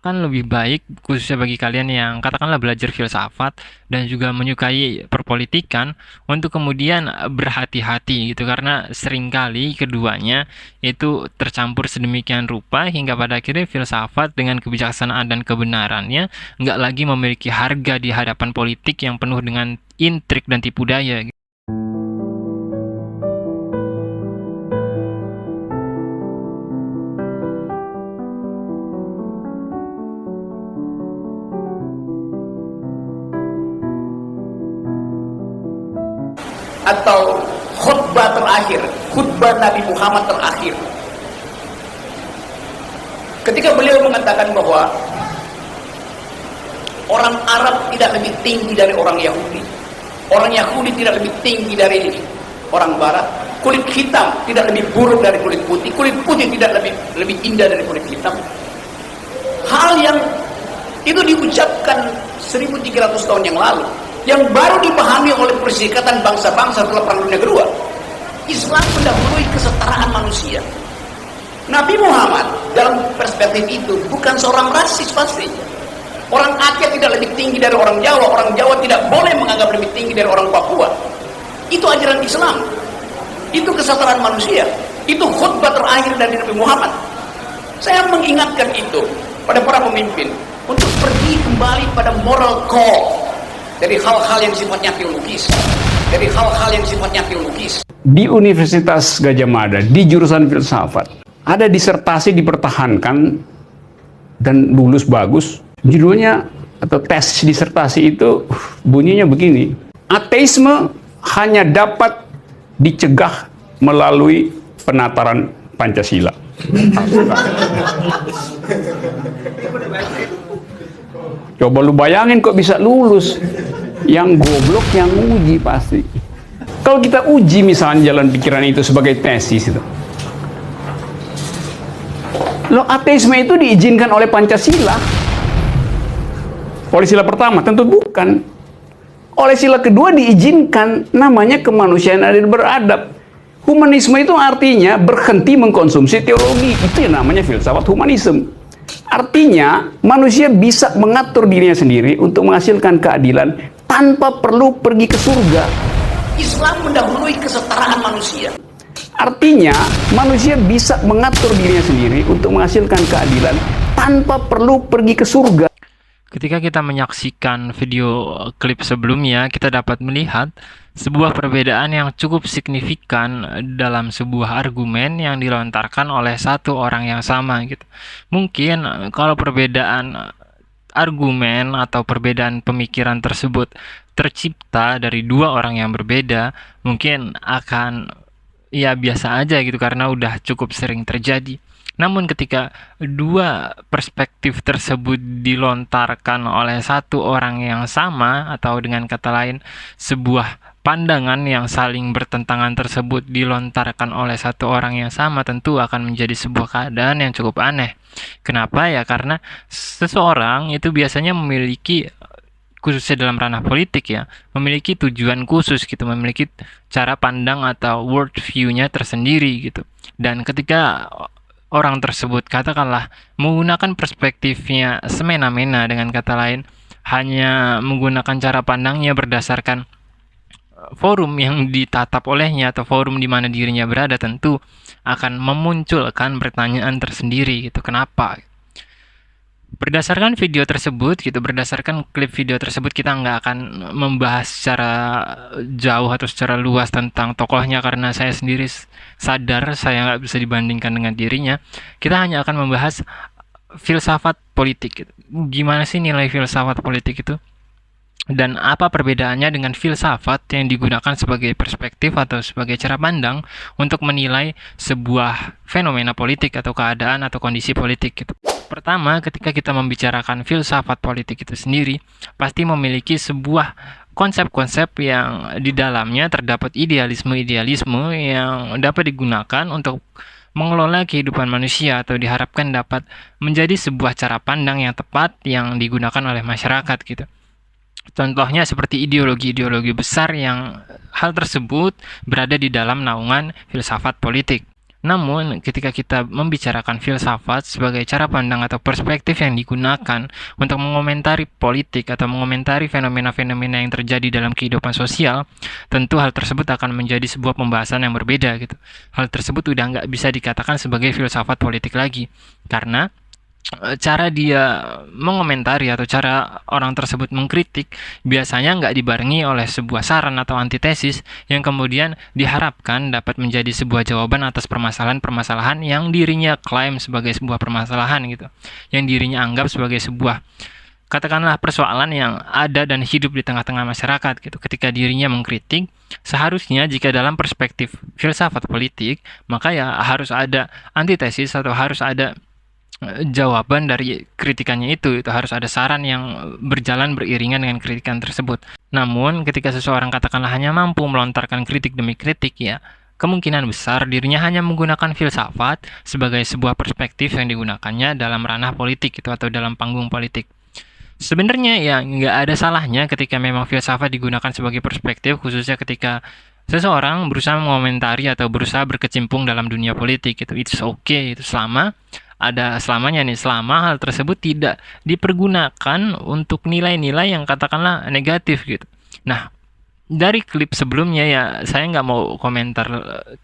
akan lebih baik, khususnya bagi kalian yang katakanlah belajar filsafat dan juga menyukai perpolitikan, untuk kemudian berhati-hati gitu, karena seringkali keduanya itu tercampur sedemikian rupa hingga pada akhirnya filsafat dengan kebijaksanaan dan kebenarannya nggak lagi memiliki harga di hadapan politik yang penuh dengan intrik dan tipu daya. Atau khutbah terakhir, khutbah Nabi Muhammad terakhir, ketika beliau mengatakan bahwa orang Arab tidak lebih tinggi dari orang Yahudi, orang Yahudi tidak lebih tinggi dari orang Barat, kulit hitam tidak lebih buruk dari kulit putih tidak lebih indah dari kulit hitam. Hal yang itu diucapkan 1300 tahun yang lalu, yang baru dipahami oleh Perserikatan Bangsa-Bangsa setelah Perang Dunia Kedua. Islam mendahului kesetaraan manusia. Nabi Muhammad dalam perspektif itu bukan seorang rasis pasti. Orang Aceh tidak lebih tinggi dari orang Jawa tidak boleh menganggap lebih tinggi dari orang Papua. Itu ajaran Islam. Itu kesetaraan manusia. Itu khutbah terakhir dari Nabi Muhammad. Saya mengingatkan itu pada para pemimpin untuk pergi kembali pada moral code dari hal-hal yang sifatnya teologis. Di Universitas Gadjah Mada, di jurusan filsafat, ada disertasi dipertahankan dan lulus bagus. Judulnya atau tes disertasi itu bunyinya begini: ateisme hanya dapat dicegah melalui penataran Pancasila. Coba lu bayangin kok bisa lulus. Yang goblok yang uji pasti. Kalau kita uji misalnya jalan pikiran itu sebagai tesis itu, lo ateisme itu diizinkan oleh Pancasila. Oleh sila pertama tentu bukan. Oleh sila kedua diizinkan, namanya kemanusiaan adil beradab. Humanisme itu artinya berhenti mengkonsumsi teologi, itu yang namanya filsafat humanisme. Artinya manusia bisa mengatur dirinya sendiri untuk menghasilkan keadilan tanpa perlu pergi ke surga. Islam mendahului kesetaraan manusia. Artinya manusia bisa mengatur dirinya sendiri untuk menghasilkan keadilan tanpa perlu pergi ke surga. Ketika kita menyaksikan video klip sebelumnya, kita dapat melihat sebuah perbedaan yang cukup signifikan dalam sebuah argumen yang dilontarkan oleh satu orang yang sama gitu. Mungkin kalau perbedaan argumen atau perbedaan pemikiran tersebut tercipta dari dua orang yang berbeda, mungkin akan ya biasa aja gitu karena udah cukup sering terjadi. Namun ketika dua perspektif tersebut dilontarkan oleh satu orang yang sama, atau dengan kata lain sebuah pandangan yang saling bertentangan tersebut dilontarkan oleh satu orang yang sama, tentu akan menjadi sebuah keadaan yang cukup aneh. Kenapa ya? Karena seseorang itu biasanya memiliki, khususnya dalam ranah politik ya, memiliki tujuan khusus gitu, memiliki cara pandang atau world view-nya tersendiri gitu. Dan ketika orang tersebut katakanlah menggunakan perspektifnya semena-mena, dengan kata lain hanya menggunakan cara pandangnya berdasarkan forum yang ditatap olehnya atau forum di mana dirinya berada, tentu akan memunculkan pertanyaan tersendiri gitu, kenapa? Berdasarkan video tersebut gitu, berdasarkan klip video tersebut, kita nggak akan membahas secara jauh atau secara luas tentang tokohnya karena saya sendiri sadar saya nggak bisa dibandingkan dengan dirinya. Kita hanya akan membahas filsafat politik gitu. Gimana sih nilai filsafat politik itu? Dan apa perbedaannya dengan filsafat yang digunakan sebagai perspektif atau sebagai cara pandang untuk menilai sebuah fenomena politik atau keadaan atau kondisi politik gitu. Pertama, ketika kita membicarakan filsafat politik itu sendiri, pasti memiliki sebuah konsep-konsep yang di dalamnya terdapat idealisme-idealisme yang dapat digunakan untuk mengelola kehidupan manusia atau diharapkan dapat menjadi sebuah cara pandang yang tepat yang digunakan oleh masyarakat gitu. Contohnya seperti ideologi-ideologi besar yang hal tersebut berada di dalam naungan filsafat politik. Namun, ketika kita membicarakan filsafat sebagai cara pandang atau perspektif yang digunakan untuk mengomentari politik atau mengomentari fenomena-fenomena yang terjadi dalam kehidupan sosial, tentu hal tersebut akan menjadi sebuah pembahasan yang berbeda gitu. Hal tersebut udah nggak bisa dikatakan sebagai filsafat politik lagi, karena cara dia mengomentari atau cara orang tersebut mengkritik biasanya nggak dibarengi oleh sebuah saran atau antitesis yang kemudian diharapkan dapat menjadi sebuah jawaban atas permasalahan-permasalahan yang dirinya klaim sebagai sebuah permasalahan gitu, yang dirinya anggap sebagai sebuah katakanlah persoalan yang ada dan hidup di tengah-tengah masyarakat gitu. Ketika dirinya mengkritik, seharusnya jika dalam perspektif filsafat politik, maka ya harus ada antitesis atau harus ada jawaban dari kritikannya itu harus ada saran yang berjalan beriringan dengan kritikan tersebut. Namun ketika seseorang katakanlah hanya mampu melontarkan kritik demi kritik, ya kemungkinan besar dirinya hanya menggunakan filsafat sebagai sebuah perspektif yang digunakannya dalam ranah politik itu atau dalam panggung politik. Sebenarnya ya nggak ada salahnya ketika memang filsafat digunakan sebagai perspektif, khususnya ketika seseorang berusaha mengomentari atau berusaha berkecimpung dalam dunia politik itu. It's okay, itu selamanya nih, selama hal tersebut tidak dipergunakan untuk nilai-nilai yang katakanlah negatif gitu. Nah, dari klip sebelumnya ya saya nggak mau komentar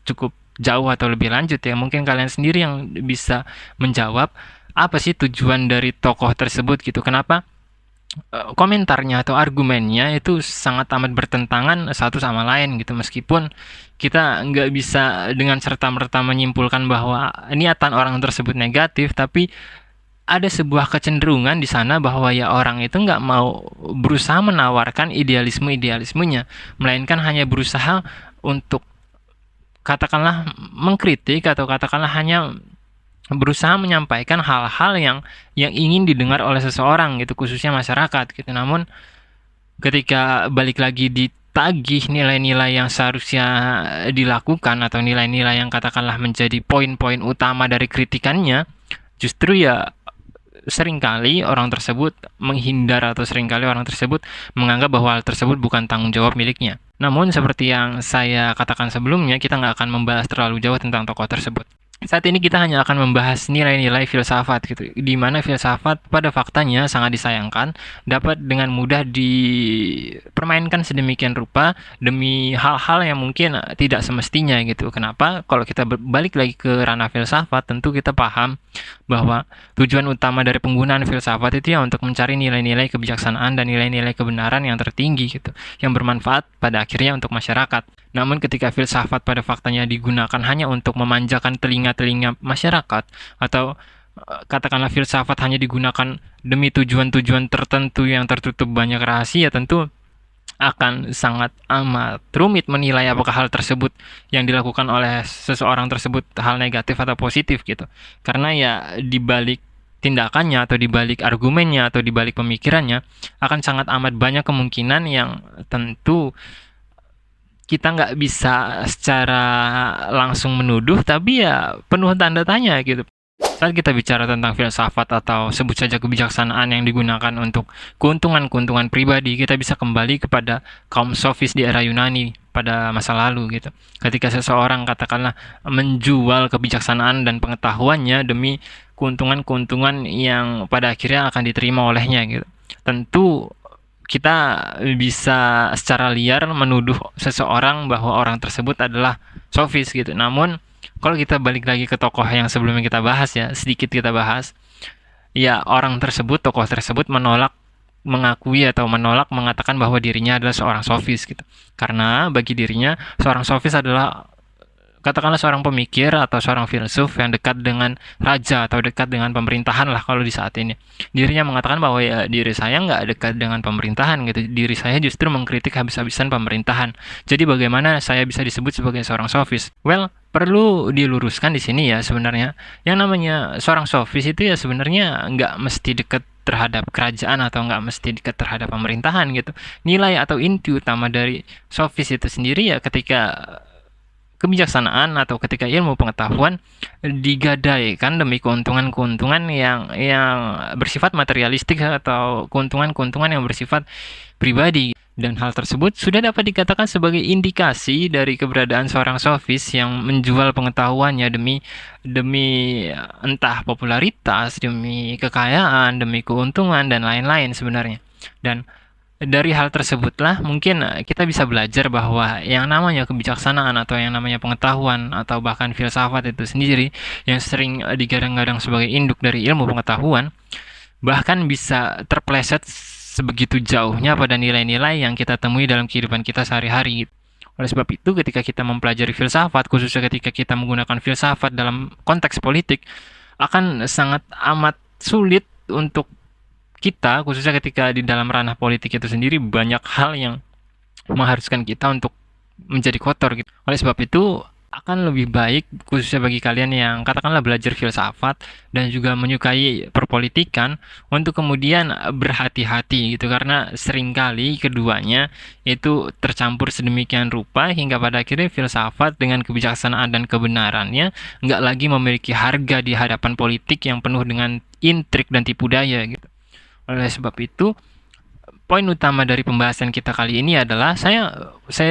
cukup jauh atau lebih lanjut ya, mungkin kalian sendiri yang bisa menjawab apa sih tujuan dari tokoh tersebut gitu, kenapa komentarnya atau argumennya itu sangat amat bertentangan satu sama lain gitu, meskipun kita nggak bisa dengan serta-merta menyimpulkan bahwa niatan orang tersebut negatif, tapi ada sebuah kecenderungan di sana bahwa ya orang itu nggak mau berusaha menawarkan idealismenya, melainkan hanya berusaha untuk katakanlah mengkritik atau katakanlah hanya berusaha menyampaikan hal-hal yang ingin didengar oleh seseorang gitu, khususnya masyarakat gitu. Namun ketika balik lagi ditagih nilai-nilai yang seharusnya dilakukan atau nilai-nilai yang katakanlah menjadi poin-poin utama dari kritikannya, justru ya seringkali orang tersebut menghindar atau seringkali orang tersebut menganggap bahwa hal tersebut bukan tanggung jawab miliknya. Namun seperti yang saya katakan sebelumnya, kita nggak akan membahas terlalu jauh tentang tokoh tersebut. Saat ini kita hanya akan membahas nilai-nilai filsafat gitu, di mana filsafat pada faktanya sangat disayangkan dapat dengan mudah dipermainkan sedemikian rupa demi hal-hal yang mungkin tidak semestinya gitu. Kenapa? Kalau kita balik lagi ke ranah filsafat, tentu kita paham bahwa tujuan utama dari penggunaan filsafat itu ya untuk mencari nilai-nilai kebijaksanaan dan nilai-nilai kebenaran yang tertinggi gitu, yang bermanfaat pada akhirnya untuk masyarakat. Namun ketika filsafat pada faktanya digunakan hanya untuk memanjakan telinga-telinga masyarakat, atau katakanlah filsafat hanya digunakan demi tujuan-tujuan tertentu yang tertutup banyak rahasia, tentu akan sangat amat rumit menilai apakah hal tersebut yang dilakukan oleh seseorang tersebut hal negatif atau positif gitu. Karena ya di balik tindakannya atau di balik argumennya atau di balik pemikirannya akan sangat amat banyak kemungkinan yang tentu kita nggak bisa secara langsung menuduh, tapi ya penuh tanda tanya gitu. Saat kita bicara tentang filsafat atau sebut saja kebijaksanaan yang digunakan untuk keuntungan-keuntungan pribadi, kita bisa kembali kepada kaum sofis di era Yunani pada masa lalu gitu. Ketika seseorang katakanlah menjual kebijaksanaan dan pengetahuannya demi keuntungan-keuntungan yang pada akhirnya akan diterima olehnya gitu. Tentu kita bisa secara liar menuduh seseorang bahwa orang tersebut adalah sofis gitu. Namun kalau kita balik lagi ke tokoh yang sebelumnya kita bahas ya, sedikit kita bahas, ya orang tersebut, tokoh tersebut mengakui atau menolak mengatakan bahwa dirinya adalah seorang sofis gitu. Karena bagi dirinya seorang sofis adalah katakanlah seorang pemikir atau seorang filsuf yang dekat dengan raja atau dekat dengan pemerintahan lah kalau di saat ini. Dirinya mengatakan bahwa ya diri saya nggak dekat dengan pemerintahan gitu. Diri saya justru mengkritik habis-habisan pemerintahan. Jadi bagaimana saya bisa disebut sebagai seorang sofis? Well, perlu diluruskan di sini ya sebenarnya. Yang namanya seorang sofis itu ya sebenarnya nggak mesti dekat terhadap kerajaan atau nggak mesti dekat terhadap pemerintahan gitu. Nilai atau inti utama dari sofis itu sendiri ya ketika kebijaksanaan atau ketika ilmu pengetahuan digadaikan demi keuntungan-keuntungan yang bersifat materialistik atau keuntungan-keuntungan yang bersifat pribadi. Dan hal tersebut sudah dapat dikatakan sebagai indikasi dari keberadaan seorang sofis yang menjual pengetahuannya demi entah popularitas, demi kekayaan, demi keuntungan dan lain-lain sebenarnya. Dan dari hal tersebutlah mungkin kita bisa belajar bahwa yang namanya kebijaksanaan atau yang namanya pengetahuan atau bahkan filsafat itu sendiri yang sering digadang-gadang sebagai induk dari ilmu pengetahuan bahkan bisa terpleset sebegitu jauhnya pada nilai-nilai yang kita temui dalam kehidupan kita sehari-hari. Oleh sebab itu, ketika kita mempelajari filsafat, khususnya ketika kita menggunakan filsafat dalam konteks politik, akan sangat amat sulit untuk kita, khususnya ketika di dalam ranah politik itu sendiri, banyak hal yang mengharuskan kita untuk menjadi kotor gitu. Oleh sebab itu, akan lebih baik khususnya bagi kalian yang katakanlah belajar filsafat dan juga menyukai perpolitikan untuk kemudian berhati-hati gitu, karena seringkali keduanya itu tercampur sedemikian rupa hingga pada akhirnya filsafat dengan kebijaksanaan dan kebenarannya nggak lagi memiliki harga di hadapan politik yang penuh dengan intrik dan tipu daya gitu. Oleh sebab itu, poin utama dari pembahasan kita kali ini adalah saya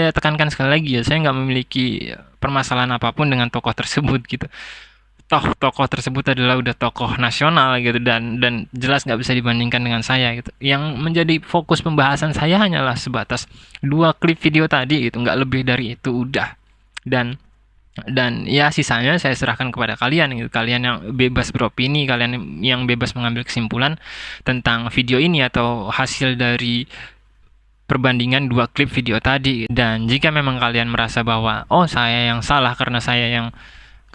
tekankan sekali lagi ya, saya nggak memiliki permasalahan apapun dengan tokoh tersebut gitu. Tokoh tersebut adalah udah tokoh nasional gitu dan jelas nggak bisa dibandingkan dengan saya gitu. Yang menjadi fokus pembahasan saya hanyalah sebatas 2 klip video tadi gitu, nggak lebih dari itu udah. Dan ya sisanya saya serahkan kepada kalian gitu. Kalian yang bebas beropini, kalian yang bebas mengambil kesimpulan tentang video ini atau hasil dari perbandingan 2 klip video tadi. Dan jika memang kalian merasa bahwa saya yang salah karena saya yang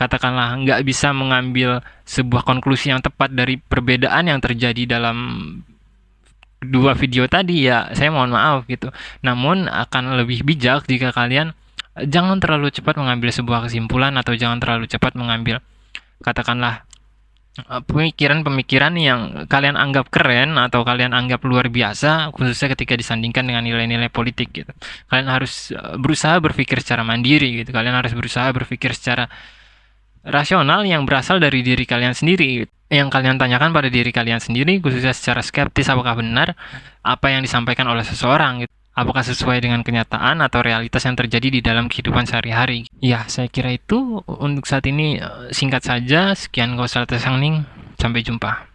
katakanlah nggak bisa mengambil sebuah konklusi yang tepat dari perbedaan yang terjadi dalam 2 video tadi, ya saya mohon maaf gitu. Namun akan lebih bijak jika kalian jangan terlalu cepat mengambil sebuah kesimpulan atau jangan terlalu cepat mengambil katakanlah pemikiran-pemikiran yang kalian anggap keren atau kalian anggap luar biasa, khususnya ketika disandingkan dengan nilai-nilai politik gitu. Kalian harus berusaha berpikir secara mandiri gitu. Kalian harus berusaha berpikir secara rasional yang berasal dari diri kalian sendiri. Yang kalian tanyakan pada diri kalian sendiri, khususnya secara skeptis, apakah benar apa yang disampaikan oleh seseorang gitu. Apakah sesuai dengan kenyataan atau realitas yang terjadi di dalam kehidupan sehari-hari. Ya, saya kira itu untuk saat ini singkat saja. Sekian, gak usah tersanning. Sampai jumpa.